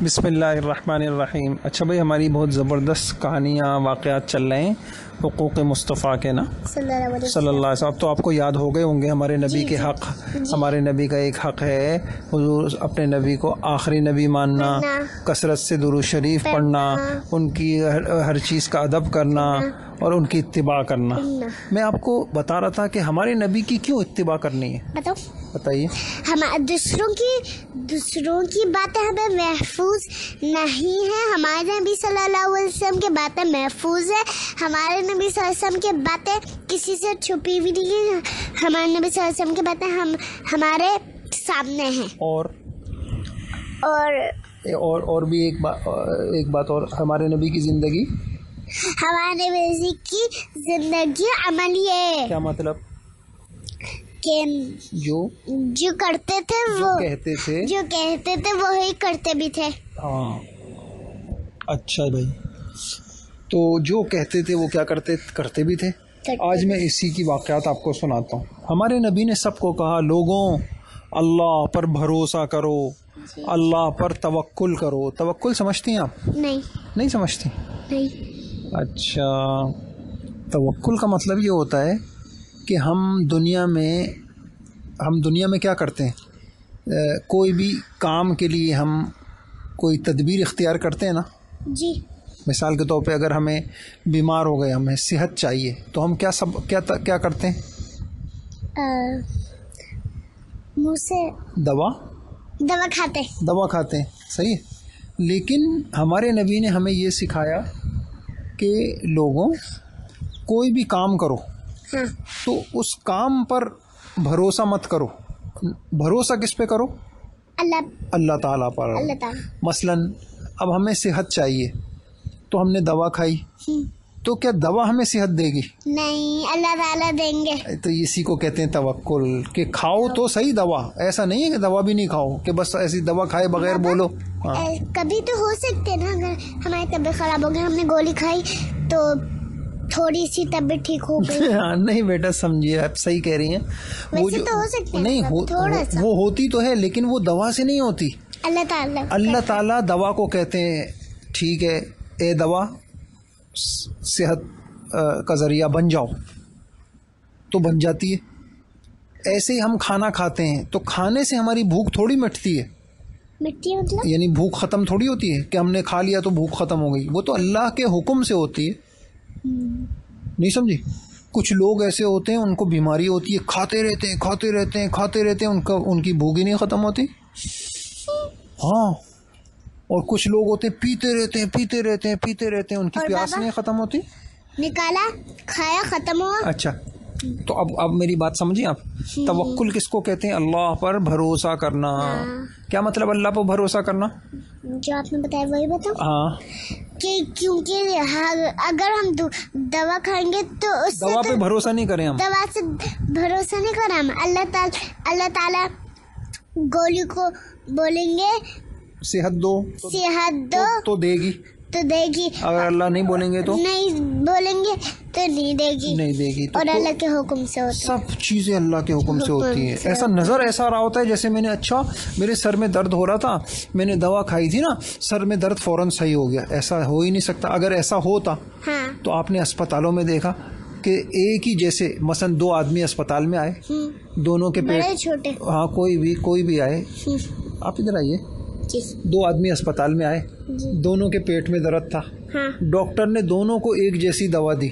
بسم اللہ الرحمن الرحیم. اچھا بھائی، ہماری بہت زبردست کہانیاں واقعات چل رہے ہیں حقوق مصطفیٰ کے نا صلی اللہ علیہ وسلم. اب تو آپ کو یاد ہو گئے ہوں گے ہمارے نبی کے حق. ہمارے نبی کا ایک حق ہے حضور اپنے نبی کو آخری نبی ماننا، کثرت سے درود شریف پڑھنا، ان کی ہر چیز کا ادب کرنا اور ان کی اتباع کرنا. میں آپ کو بتا رہا تھا کہ ہمارے نبی کی کیوں اتباع کرنی ہے. بتائیے. ہم دوسروں کی باتیں ہمیں محفوظ نہیں ہے، ہمارے نبی صلی اللہ علیہ وسلم کی باتیں محفوظ ہے. ہمارے نبی صلی اللہ علیہ وسلم کی باتیں کسی سے چھپی ہوئی نہیں ہے. ہمارے نبی صلی اللہ علیہ وسلم کی باتیں ہمارے سامنے ہیں. اور بھی ایک بات اور، ہمارے نبی کی زندگی، ہمارے نبی کی زندگی عملی ہے. کیا مطلب؟ کہ جو کرتے تھے وہ کہتے تھے وہی کرتے بھی تھے. ہاں اچھا بھائی، تو جو کہتے تھے وہ کیا کرتے بھی تھے. آج میں اسی کی واقعات آپ کو سناتا ہوں. ہمارے نبی نے سب کو کہا، لوگوں اللہ پر بھروسہ کرو، اللہ پر توکل کرو. توکل سمجھتی ہیں آپ؟ نہیں سمجھتی؟ نہیں. اچھا، توکل کا مطلب یہ ہوتا ہے کہ ہم دنیا میں کیا کرتے ہیں، کوئی بھی کام کے لیے ہم کوئی تدبیر اختیار کرتے ہیں نا. جی. مثال کے طور پہ اگر ہمیں بیمار ہو گئے، ہمیں صحت چاہیے، تو ہم کیا کرتے ہیں؟ منہ سے دوا کھاتے ہیں. صحیح. لیکن ہمارے نبی نے ہمیں یہ سکھایا کہ لوگوں کوئی بھی کام کرو تو اس کام پر بھروسہ مت کرو. بھروسہ کس پہ کرو؟ اللہ تعالیٰ پر. مثلاً اب ہمیں صحت چاہیے تو ہم نے دوا کھائی، تو کیا دوا ہمیں صحت دے گی؟ نہیں، اللہ تعالیٰ دیں گے. تو اسی کو کہتے ہیں توکل، کہ کھاؤ تو صحیح دوا. ایسا نہیں ہے کہ دوا بھی نہیں کھاؤ، کہ بس ایسی دوا کھائے بغیر بولو. کبھی تو ہو سکتے نا، اگر ہماری طبیعت خراب ہو گئی، ہم نے گولی کھائی تو تھوڑی سی طبیعت ٹھیک ہو گئی. نہیں بیٹا، سمجھیے آپ صحیح کہہ رہی ہیں. ویسے تو ہو سکتے ہیں، نہیں وہ ہوتی تو ہے، لیکن وہ دوا سے نہیں ہوتی. اللہ تعالیٰ دوا کو کہتے ہیں ٹھیک ہے اے دوا صحت کا ذریعہ بن جاؤ، تو بن جاتی ہے. ایسے ہی ہم کھانا کھاتے ہیں تو کھانے سے ہماری بھوک تھوڑی مٹتی ہے. مطلب یعنی بھوک ختم تھوڑی ہوتی ہے کہ ہم نے کھا لیا تو بھوک ختم ہو گئی. وہ تو اللہ کے حکم سے ہوتی ہے. نہیں سمجھی؟ کچھ لوگ ایسے ہوتے ہیں ان کو بیماری ہوتی ہے، کھاتے رہتے ہیں ان کی بھوک ہی نہیں ختم ہوتی. ہاں. اور کچھ لوگ ہوتے ہیں پیتے رہتے ہیں ان کی پیاس نہیں ختم ہوتی. نکالا کھایا ختم ہوا. اچھا، تو اب میری بات سمجھیں آپ. توکل کس کو کہتے ہیں؟ اللہ پر بھروسہ کرنا. کیا مطلب اللہ پر بھروسہ کرنا؟ جو آپ نے بتایا وہی بتاؤ. ہاں، کہ کیونکہ اگر ہم دوا کھائیں گے تو اس دوا پہ بھروسہ نہیں کریں، ہم دوا سے بھروسہ نہیں کریں. ہم اللہ تعالیٰ گولی کو بولیں گے صحت دو تو دے گی. اگر اللہ نہیں بولیں گے تو نہیں دے گی. اور اللہ کے حکم سے ہوتا ہے. سب چیزیں اللہ کے حکم سے ہوتی ہیں. ایسا نظر ایسا رہا ہوتا ہے جیسے میں نے میرے سر میں درد ہو رہا تھا، میں نے دوا کھائی تھی نا، سر میں درد فوراً صحیح ہو گیا. ایسا ہو ہی نہیں سکتا. اگر ایسا ہوتا تو آپ نے اسپتالوں میں دیکھا کہ ایک ہی جیسے مثلا 2 آدمی اسپتال میں آئے، دونوں کے پیٹ چھوٹے، ہاں کوئی بھی آئے، آپ ادھر آئیے. 2 آدمی اسپتال میں آئے، دونوں کے پیٹ میں درد تھا. ڈاکٹر نے دونوں کو ایک جیسی دوا دی.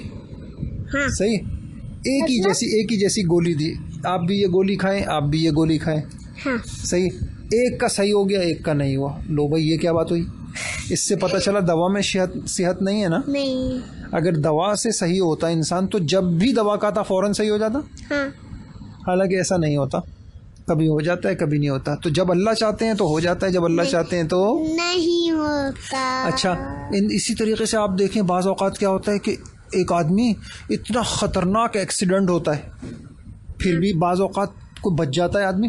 صحیح. ایک ہی جیسی گولی دی. آپ بھی یہ گولی کھائیں، آپ بھی یہ گولی کھائیں. صحیح. ایک کا صحیح ہو گیا، ایک کا نہیں ہوا. لو بھائی، یہ کیا بات ہوئی؟ اس سے پتہ چلا دوا میں صحت نہیں ہے نا. نہیں. اگر دوا سے صحیح ہوتا انسان تو جب بھی دوا کھاتا فوراً صحیح ہو جاتا. حالانکہ ایسا نہیں ہوتا، کبھی ہو جاتا ہے کبھی نہیں ہوتا. تو جب اللہ چاہتے ہیں تو ہو جاتا ہے، جب اللہ چاہتے ہیں تو نہیں ہوتا. اچھا، اسی طریقے سے آپ دیکھیں بعض اوقات کیا ہوتا ہے کہ ایک آدمی اتنا خطرناک ایکسیڈنٹ ہوتا ہے، پھر بھی بعض اوقات کو بچ جاتا ہے آدمی.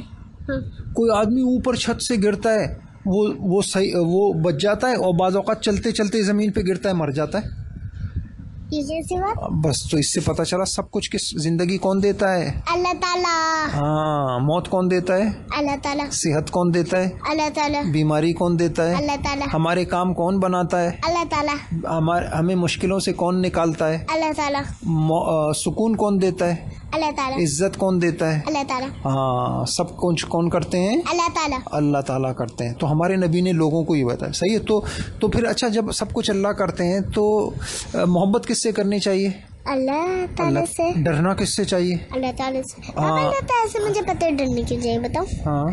کوئی آدمی اوپر چھت سے گرتا ہے، وہ بچ جاتا ہے، اور بعض اوقات چلتے چلتے زمین پہ گرتا ہے، مر جاتا ہے. یہ کیسی بات؟ بس تو اس سے پتہ چلا سب کچھ کس زندگی کون دیتا ہے؟ اللہ تعالیٰ. ہاں. موت کون دیتا ہے؟ اللہ تعالیٰ. صحت کون دیتا ہے؟ اللہ تعالیٰ. بیماری کون دیتا ہے؟ اللہ تعالیٰ. ہمارے کام کون بناتا ہے؟ اللہ تعالیٰ. ہمیں مشکلوں سے کون نکالتا ہے؟ اللہ تعالیٰ. سکون کون دیتا ہے؟ اللہ تعالیٰ. عزت کون دیتا ہے؟ اللہ تعالیٰ. ہاں. سب کچھ کون کرتے ہیں؟ اللہ تعالیٰ. اللہ تعالیٰ کرتے ہیں. تو ہمارے نبی نے لوگوں کو یہ بتایا. صحیح ہے. تو پھر اچھا جب سب کچھ اللہ کرتے ہیں تو محبت کس سے کرنی چاہیے؟ اللہ تعالیٰ سے. ڈرنا کس سے چاہیے؟ اللہ تعالیٰ سے. اللہ تعالیٰ سے مجھے پتہ ہے ڈرنے کیوں چاہیے بتاؤ؟ ہاں.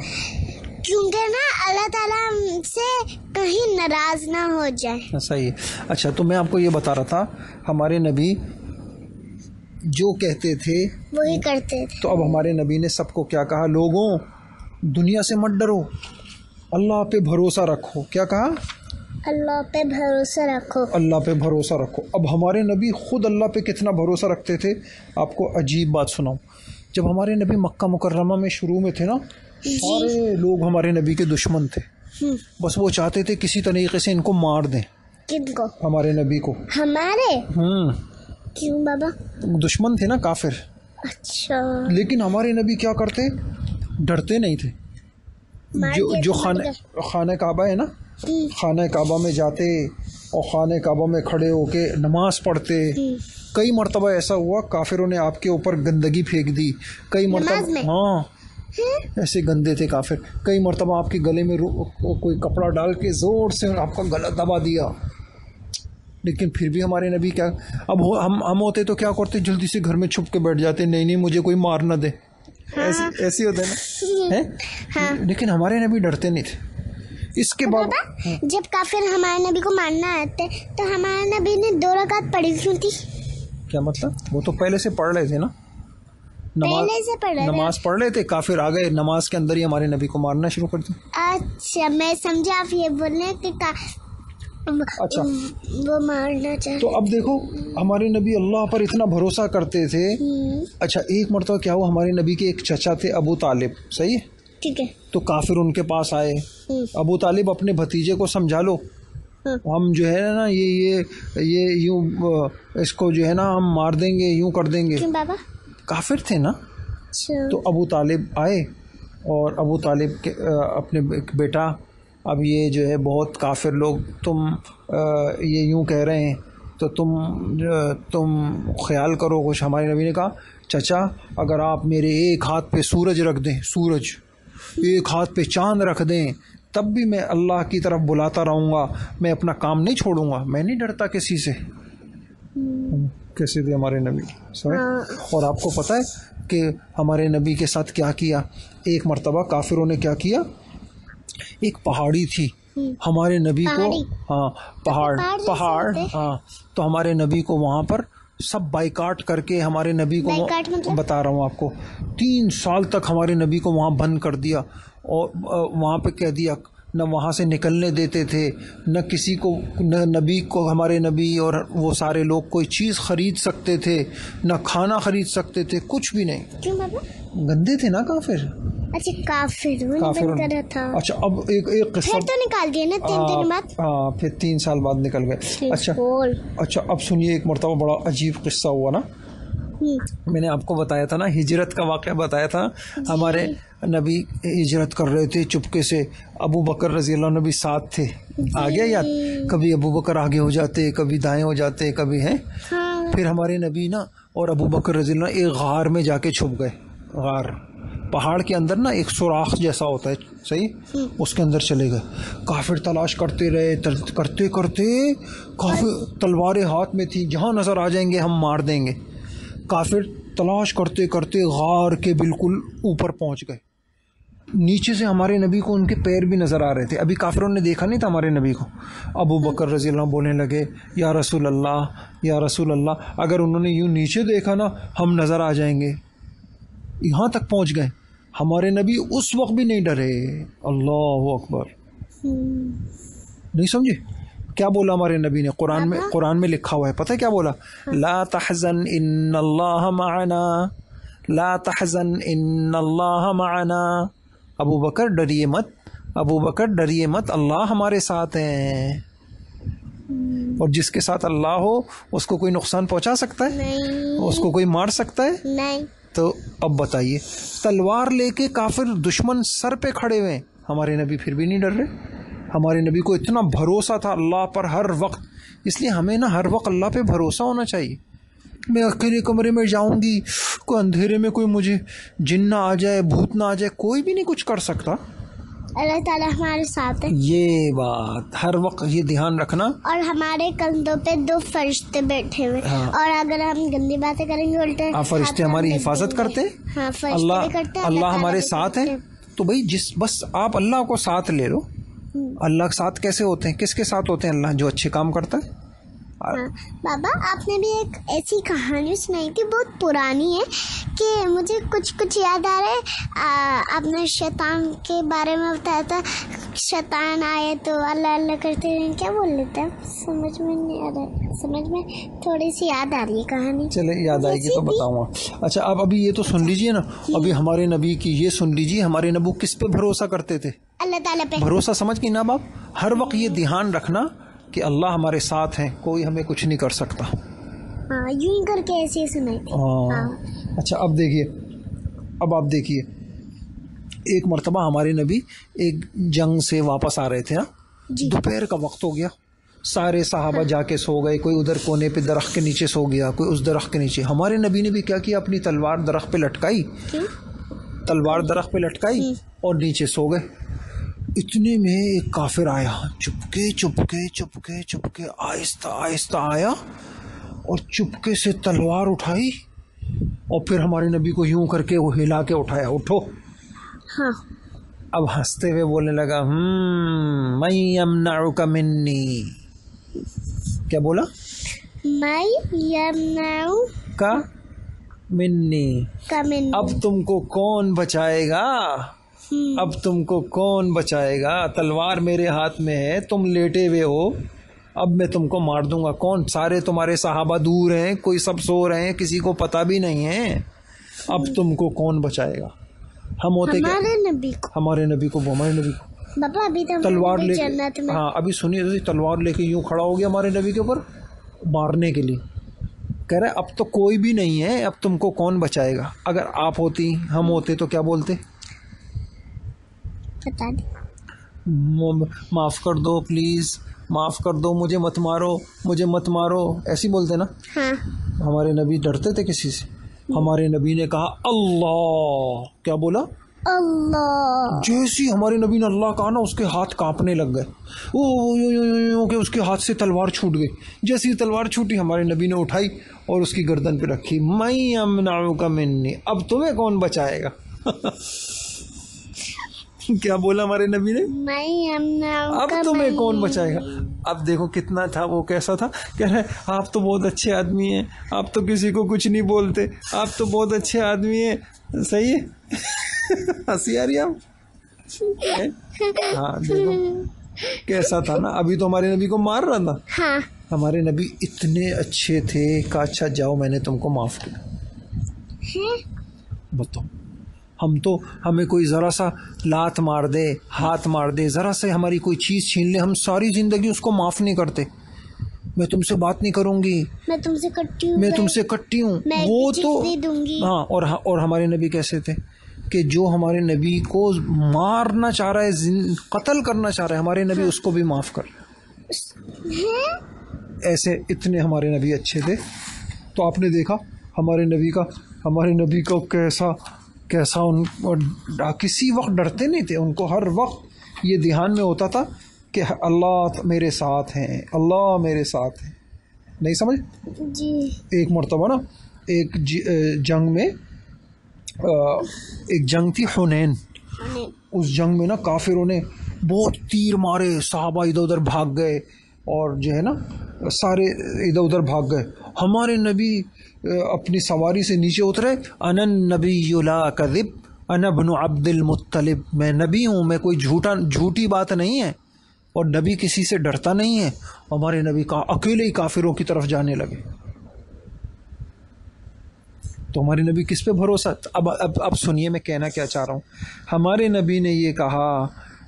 کیونکہ نا اللہ تعالیٰ سے کہیں ناراض نہ ہو جائے. صحیح ہے. اچھا تو میں آپ کو یہ بتا رہا تھا ہمارے نبی جو کہتے تھے وہی کرتے تھے. تو اب ہمارے نبی نے سب کو کیا کہا؟ لوگوں دنیا سے مت ڈرو، اللہ پہ بھروسہ رکھو. کیا کہا؟ اللہ پہ بھروسہ رکھو. اللہ پہ بھروسہ رکھو. اب ہمارے نبی خود اللہ پہ کتنا بھروسہ رکھتے تھے. آپ کو عجیب بات سناؤں. جب ہمارے نبی مکہ مکرمہ میں شروع میں تھے نا، سارے لوگ ہمارے نبی کے دشمن تھے. بس وہ چاہتے تھے کسی طریقے سے ان کو مار دیں. کن کو؟ ہمارے نبی کو. ہمارے؟ کیوں بابا؟ دشمن تھے نا کافر. اچھا. لیکن ہمارے نبی کیا کرتے؟ ڈرتے نہیں تھے. جو خانہ کعبہ ہے نا، خانہ کعبہ میں جاتے اور خانہ کعبہ میں کھڑے ہو کے نماز پڑھتے. کئی مرتبہ ایسا ہوا کافروں نے آپ کے اوپر گندگی پھینک دی. کئی مرتبہ ہاں ایسے گندے تھے کافر. کئی مرتبہ آپ کے گلے میں کوئی کپڑا ڈال کے زور سے آپ کا گلا دبا دیا. لیکن پھر بھی ہمارے نبی کیا، اب ہم ہوتے تو کیا کرتے؟ جلدی سے گھر میں چھپ کے بیٹھ جاتے. نہیں مجھے کوئی مار نہ دے. ایسی ہوتے نا. لیکن ہمارے نبی ڈرتے نہیں تھے. اس کے بعد جب کافر ہمارے نبی کو مارنا آتے تو ہمارے نبی نے 2 رکعت پڑھی کیوں تھی؟ کیا مطلب؟ وہ تو پہلے سے پڑھ رہے تھے نا. نماز پڑھ رہے تھے. کافر آ گئے نماز کے اندر ہی ہمارے نبی کو مارنا شروع کر دیا. اچھا میں سمجھا آپ یہ بول رہے کہ اچھا وہ مارنا چاہتے. تو اب دیکھو ہمارے نبی اللہ پر اتنا بھروسہ کرتے تھے. اچھا ایک مرتبہ کیا ہوا، ہمارے نبی کے ایک چچا تھے ابو طالب. صحیح ہے. ٹھیک ہے. تو کافر ان کے پاس آئے. ابو طالب اپنے بھتیجے کو سمجھا لو، ہم جو ہے نا یہ یوں اس کو جو ہے نا ہم مار دیں گے، یوں کر دیں گے. کافر تھے نا. تو ابو طالب آئے اور ابو طالب کے اپنے بیٹا، اب یہ جو ہے بہت کافر لوگ تم یہ یوں کہہ رہے ہیں تو تم خیال کرو کچھ. ہمارے نبی نے کہا چچا اگر آپ میرے ایک ہاتھ پہ سورج رکھ دیں، سورج ایک ہاتھ پہ چاند رکھ دیں، تب بھی میں اللہ کی طرف بلاتا رہوں گا. میں اپنا کام نہیں چھوڑوں گا. میں نہیں ڈرتا کسی سے. کیسے تھے ہمارے نبی. اور آپ کو پتہ ہے کہ ہمارے نبی کے ساتھ کیا کیا؟ ایک مرتبہ کافروں نے کیا کیا، ایک پہاڑی تھی ہمارے نبی کو. ہاں پہاڑ. ہاں تو ہمارے نبی کو وہاں پر سب بائیکاٹ کر کے ہمارے نبی کو بتا رہا ہوں آپ کو 3 سال تک ہمارے نبی کو وہاں بند کر دیا. اور وہاں پہ کہہ دیا نہ وہاں سے نکلنے دیتے تھے، نہ کسی کو، نہ نبی کو، ہمارے نبی اور وہ سارے لوگ کوئی چیز خرید سکتے تھے، نہ کھانا خرید سکتے تھے، کچھ بھی نہیں. کیوں بابا؟ گندے تھے نا کافر. اچھا کافر. اچھا اب ایک قصہ تو نکال دیا نا 3 دن بعد. ہاں پھر 3 سال بعد نکل گئے. اچھا اب سنیے ایک مرتبہ بڑا عجیب قصہ ہوا نا. میں نے آپ کو بتایا تھا نا ہجرت کا واقعہ بتایا تھا. ہمارے نبی ہجرت کر رہے تھے چپکے سے. ابو بکر رضی اللہ عنہ بھی ساتھ تھے. آ گیا یاد؟ کبھی ابو بکر آگے ہو جاتے، کبھی دائیں ہو جاتے، کبھی ہیں. پھر ہمارے نبی نا اور ابو بکر رضی اللہ ایک غار میں جا کے چھپ گئے. غار پہاڑ کے اندر نا ایک سوراخ جیسا ہوتا ہے. صحیح. اس کے اندر چلے گئے. کافر تلاش کرتے رہے، کرتے کرتے کافر تلواریں ہاتھ میں تھی، جہاں نظر آ جائیں گے ہم مار دیں گے. کافر تلاش کرتے کرتے غار کے بالکل اوپر پہنچ گئے. نیچے سے ہمارے نبی کو ان کے پیر بھی نظر آ رہے تھے. ابھی کافروں نے دیکھا نہیں تھا ہمارے نبی کو. ابو بکر رضی اللہ بولنے لگے یا رسول اللہ، یا رسول اللہ، اگر انہوں نے یوں نیچے دیکھا نا ہم نظر آ جائیں گے. یہاں تک پہنچ گئے. ہمارے نبی اس وقت بھی نہیں ڈرے. اللہ اکبر. نہیں سمجھے کیا بولا ہمارے نبی نے؟ قرآن میں لکھا ہوا ہے، پتہ ہے کیا بولا؟ لا تحزن ان اللہ معنا، لا تحزن ان اللہ معنا. ابو بکر ڈریے مت، ابو بکر ڈریے مت، اللہ ہمارے ساتھ ہیں. اور جس کے ساتھ اللہ ہو اس کو کوئی نقصان پہنچا سکتا ہے؟ نہیں. اس کو کوئی مار سکتا ہے؟ نہیں. تو اب بتائیے، تلوار لے کے کافر دشمن سر پہ کھڑے ہوئے، ہمارے نبی پھر بھی نہیں ڈر رہے. ہمارے نبی کو اتنا بھروسہ تھا اللہ پر ہر وقت. اس لیے ہمیں نا ہر وقت اللہ پہ بھروسہ ہونا چاہیے. میں اکیلے کمرے میں جاؤں گی، کوئی اندھیرے میں کوئی مجھے جن نہ آ جائے، بھوت نہ آ جائے، کوئی بھی نہیں کچھ کر سکتا. اللہ تعالیٰ ہمارے ساتھ ہے. یہ بات ہر وقت یہ دھیان رکھنا. اور ہمارے کندھوں پہ 2 فرشتے بیٹھے ہوئے. اور اگر ہم گندی باتیں کریں گے الٹے فرشتے ہماری حفاظت کرتے. ہاں فرشتے کرتے. اللہ ہمارے ساتھ ہے. تو بھائی بس آپ اللہ کو ساتھ لے لو. اللہ کے ساتھ کیسے ہوتے ہیں؟ کس کے ساتھ ہوتے ہیں؟ اللہ جو اچھے کام کرتا ہے. بابا آپ نے بھی ایک ایسی کہانی سنائی تھی، بہت پرانی ہے، کہ مجھے کچھ یاد آ رہا ہے. آپ نے شیطان کے بارے میں بتایا تھا، شیطان آئے تو اللہ اللہ کرتے ہیں، کیا بول لیتے ہیں؟ سمجھ میں نہیں آ رہا. سمجھ میں تھوڑی سی یاد آ رہی ہے کہانی. چلے یاد آئے گی تو بتاؤں گا. اچھا آپ ابھی یہ تو سن لیجئے نا، ابھی ہمارے نبی کی یہ سن لیجئے. ہمارے نبی کس پہ بھروسہ کرتے تھے؟ اللہ تعالیٰ پہ. بھروسہ سمجھ کے نا باپ، ہر وقت یہ دھیان رکھنا کہ اللہ ہمارے ساتھ ہیں، کوئی ہمیں کچھ نہیں کر سکتا. ہاں یوں ہی کر کے ایسے ہی سنائی تھی. اچھا اب دیکھیے، اب آپ دیکھیے، ایک مرتبہ ہمارے نبی ایک جنگ سے واپس آ رہے تھے. دوپہر کا وقت ہو گیا، سارے صحابہ جا کے سو گئے، کوئی ادھر کونے پہ درخت کے نیچے سو گیا، کوئی اس درخت کے نیچے. ہمارے نبی نے بھی کیا کیا، اپنی تلوار درخت پہ لٹکائی، تلوار درخت پہ لٹکائی اور نیچے سو گئے. اتنے میں ایک کافر آیا، چپکے چپکے چپکے چپکے آہستہ آہستہ آیا اور چپکے سے تلوار اٹھائی اور پھر ہمارے نبی کو یوں کر کے وہ ہلا کے اٹھایا، اٹھو. ہاں. اب ہنستے ہوئے بولنے لگا، من یمنعک منی. کیا بولا؟ من یمنعک منی. اب تم کو کون بچائے گا؟ اب تم کو کون بچائے گا؟ تلوار میرے ہاتھ میں ہے، تم لیٹے ہوئے ہو، اب میں تم کو مار دوں گا. کون؟ سارے تمہارے صحابہ دور ہیں، کوئی سب سو رہے ہیں، کسی کو پتہ بھی نہیں ہے. اب تم کو کون بچائے گا؟ ہم ہوتے کیا؟ ہمارے نبی کو بابا ابھی تلوار لے کے، ہاں ابھی سنیے، تلوار لے کے یوں کھڑا ہو گیا ہمارے نبی کے اوپر مارنے کے لیے. کہہ رہے اب تو کوئی بھی نہیں ہے، اب تم کو کون بچائے گا؟ اگر آپ ہوتی، ہم ہوتے تو کیا بولتے؟ معاف کر دو پلیز، معاف کر دو، مجھے مت مارو، مجھے مت مارو، ایسی بولتے نا. ہمارے نبی ڈرتے تھے کسی سے؟ ہمارے نبی نے کہا اللہ. کیا بولا؟ اللہ. جیسی ہمارے نبی نے اللہ کہا نا، اس کے ہاتھ کانپنے لگ گئے، کہ اس کے ہاتھ سے تلوار چھوٹ گئی. جیسی تلوار چھوٹی ہمارے نبی نے اٹھائی اور اس کی گردن پہ رکھی. من یمنعک منی، اب تمہیں کون بچائے گا؟ کیا بولا ہمارے نبی نے؟ اب تمہیں کون بچائے گا؟ اب دیکھو کتنا تھا وہ، کیسا تھا. کہہ رہے آپ تو بہت اچھے آدمی ہیں، آپ تو کسی کو کچھ نہیں بولتے، آپ تو بہت اچھے آدمی ہیں. صحیح ہے؟ ہنسی آ رہی ہے آپ؟ ہاں دیکھو کیسا تھا نا. ابھی تو ہمارے نبی کو مار رہا تھا. ہمارے نبی اتنے اچھے تھے کہ اچھا جاؤ میں نے تم کو معاف کیا. بتاؤ، ہم تو، ہمیں کوئی ذرا سا لات مار دے، ہاتھ مار دے، ذرا سے ہماری کوئی چیز چھین لے، ہم ساری زندگی اس کو معاف نہیں کرتے. میں تم سے بات نہیں کروں گی، میں تم سے کٹی ہوں، وہ تو ہاں. اور ہمارے نبی کیسے تھے کہ جو ہمارے نبی کو مارنا چاہ رہا ہے، قتل کرنا چاہ رہا ہے، ہمارے نبی اس کو بھی معاف کر. ایسے اتنے ہمارے نبی اچھے تھے. تو آپ نے دیکھا ہمارے نبی کو کیسا ان کسی وقت ڈرتے نہیں تھے. ان کو ہر وقت یہ دھیان میں ہوتا تھا کہ اللہ میرے ساتھ ہیں، اللہ میرے ساتھ ہیں. نہیں سمجھ؟ جی. ایک مرتبہ نا ایک جنگ میں، ایک جنگ تھی حنین. اس جنگ میں نا کافروں نے بہت تیر مارے، صحابہ ادھر ادھر بھاگ گئے اور جو ہے نا سارے ادھر ادھر بھاگ گئے. ہمارے نبی اپنی سواری سے نیچے اترے، انا النبی لا کذب انا ابن عبد المطلب. میں نبی ہوں، میں کوئی جھوٹی بات نہیں ہے، اور نبی کسی سے ڈرتا نہیں ہے. ہمارے نبی کا اکیلے ہی کافروں کی طرف جانے لگے. تو ہمارے نبی کس پہ بھروسہ؟ اب سنیے میں کہنا کیا چاہ رہا ہوں. ہمارے نبی نے یہ کہا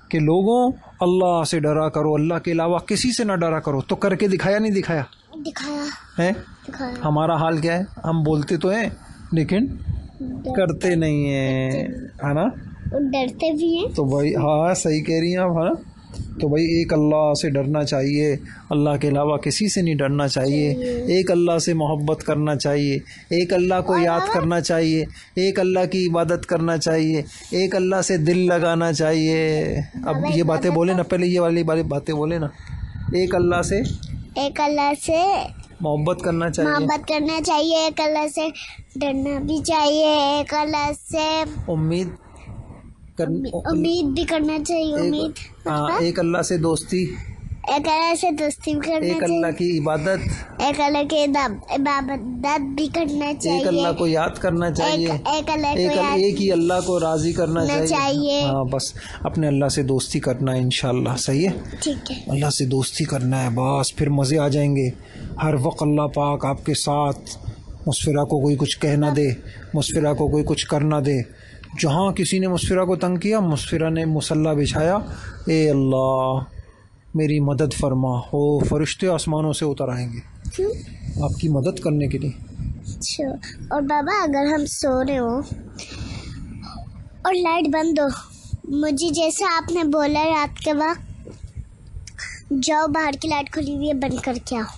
کہ لوگوں اللہ سے ڈرا کرو، اللہ کے علاوہ کسی سے نہ ڈرا کرو. تو کر کے دکھایا نہیں دکھایا ہے؟ ہمارا حال کیا ہے؟ ہم بولتے تو ہیں لیکن کرتے نہیں ہیں، ہے نا؟ ڈرتے بھی ہیں. تو بھائی ہاں صحیح کہہ رہی ہیں آپ، ہے نا؟ تو بھائی ایک اللہ سے ڈرنا چاہیے، اللہ کے علاوہ کسی سے نہیں ڈرنا چاہیے. ایک اللہ سے محبت کرنا چاہیے، ایک اللہ کو یاد کرنا چاہیے، ایک اللہ کی عبادت کرنا چاہیے، ایک اللہ سے دل لگانا چاہیے. اب یہ باتیں بولے نا، پہلے یہ والی باتیں بولے نا. ایک اللہ سے محبت کرنا چاہیے، ایک اللہ سے ڈرنا بھی چاہیے، ایک اللہ سے امید بھی کرنا چاہیے. ایک اللہ سے دوستی، ایک اللہ سے دوستی بھی کرنا چاہیے، ایک اللہ کی عبادت، ایک اللہ کی عبادت بھی کرنا چاہیے، ایک اللہ کو یاد کرنا چاہیے، ایک ہی اللہ کو راضی کرنا چاہیے. ہاں بس اپنے اللہ سے دوستی کرنا ہے انشاءاللہ. صحیح ہے، ٹھیک ہے. اللہ سے دوستی کرنا ہے، بس پھر مزے آ جائیں گے. ہر وقت اللہ پاک آپ کے ساتھ. مسفرہ کو کوئی کچھ کہہ نہ دے، مسفرہ کو کوئی کچھ کر نہ دے. جہاں کسی نے مسفرہ کو تنگ کیا، مسفرہ نے مصلی بچھایا، اے اللہ میری مدد فرما، ہو فرشتے آسمانوں سے اتر آئیں گے آپ کی مدد کرنے کے لیے. اچھا. اور بابا اگر ہم سو رہے ہوں اور لائٹ بند ہو، مجھے جیسا آپ نے بولا رات کے وقت جاؤ باہر کی لائٹ کھلی ہوئی ہے بند کر کے آؤ،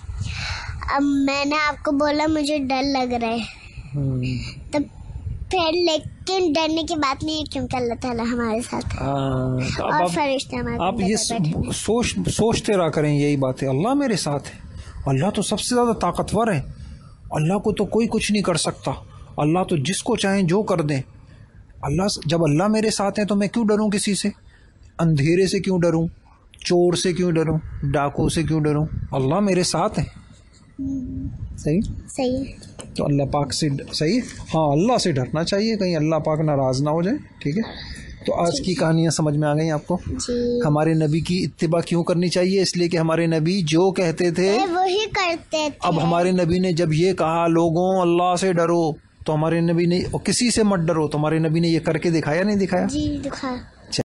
اب میں نے آپ کو بولا مجھے ڈر لگ رہا ہے، تب پھر لیکن ڈرنے کی بات نہیں ہے کیونکہ اللہ تعالیٰ ہمارے ساتھ ہے اور فرشتے ہمارے. آپ یہ سوچتے رہا کریں یہی بات ہے، اللہ میرے ساتھ ہے. اللہ تو سب سے زیادہ طاقتور ہے، اللہ کو تو کوئی کچھ نہیں کر سکتا. اللہ تو جس کو چاہیں جو کر دیں. جب اللہ میرے ساتھ ہے تو میں کیوں ڈروں کسی سے؟ اندھیرے سے کیوں ڈروں؟ چور سے کیوں ڈروں؟ ڈاکو سے کیوں ڈروں؟ اللہ میرے ساتھ ہے. صحیح. تو اللہ پاک سے صحیح. ہاں اللہ سے ڈرنا چاہیے، کہیں اللہ پاک ناراض نہ ہو جائے. ٹھیک ہے. تو آج کی کہانیاں سمجھ میں آ گئی آپ کو؟ ہمارے نبی کی اتباع کیوں کرنی چاہیے؟ اس لیے کہ ہمارے نبی جو کہتے تھے وہی کرتے تھے. اب ہمارے نبی نے جب یہ کہا لوگوں اللہ سے ڈرو، تو ہمارے نبی نے کسی سے مت ڈرو، تو ہمارے نبی نے یہ کر کے دکھایا نہیں دکھایا؟ جی دکھایا.